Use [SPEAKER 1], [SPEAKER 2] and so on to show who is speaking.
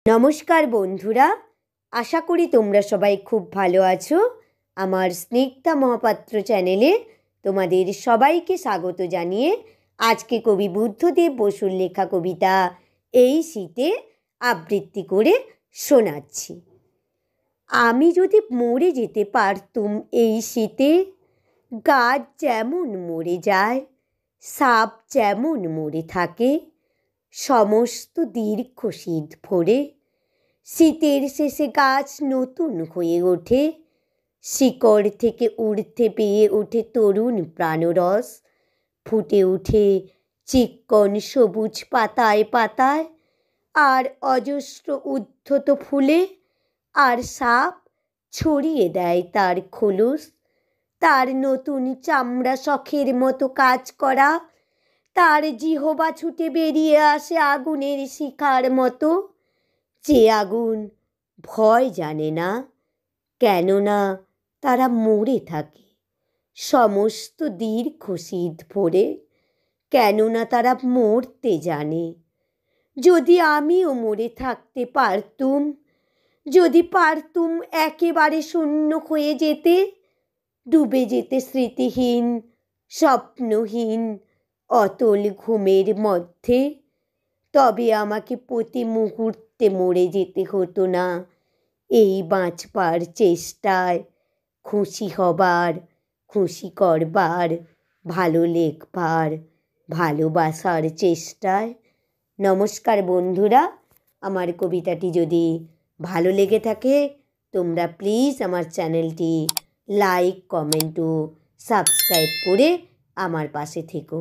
[SPEAKER 1] নমস্কার বন্ধুরা, আশা করি তোমরা সবাই খুব ভালো আছো। আমার স্নিগ্ধা মহাপাত্র চ্যানেলে তোমাদের সবাইকে স্বাগত জানিয়ে আজকে কবি বুদ্ধদেব বসুর লেখা কবিতা এই শীতে আবৃত্তি করে শোনাচ্ছি। আমি যদি মরে যেতে পারতুম এই শীতে, গাছ যেমন মরে যায়, সাপ যেমন মরে থাকে, সমস্ত দীর্ঘ শীত ভরে শীতের শেষে গাছ নতুন হয়ে ওঠে, শিকড় থেকে ঊর্ধ্বে পেয়ে ওঠে তরুণ প্রাণরস, ফুটে ওঠে চিক্কণ সবুজ পাতায় পাতায়, আর অজস্র উদ্ধত ফুলে আর সাপ ছড়িয়ে দেয় তার খোলস। তার নতুন চামড়া শখের মতো কাজ করা, তার জিহবা ছুটে বেরিয়ে আসে আগুনের শিখার মতো, যে আগুন ভয় জানে না, কেননা তারা মরে থাকে সমস্ত দীর্ঘ শীত ভরে, কেননা তারা মরতে জানে। যদি আমিও মরে থাকতে পারতুম, যদি পারতুম একেবারে শূন্য হয়ে যেতে, ডুবে যেতে স্মৃতিহীন স্বপ্নহীন অতল ঘুমের মধ্যে, তবে আমাকে প্রতি মুহূর্তে মরে যেতে হতো না এই বাঁচবার চেষ্টায়, খুশি হবার, খুশি করবার, ভালো লেখবার, ভালোবাসার চেষ্টায়। নমস্কার বন্ধুরা, আমার কবিতাটি যদি ভালো লেগে থাকে তোমরা প্লিজ আমার চ্যানেলটি লাইক, কমেন্ট ও সাবস্ক্রাইব করে আমার পাশে থেকো।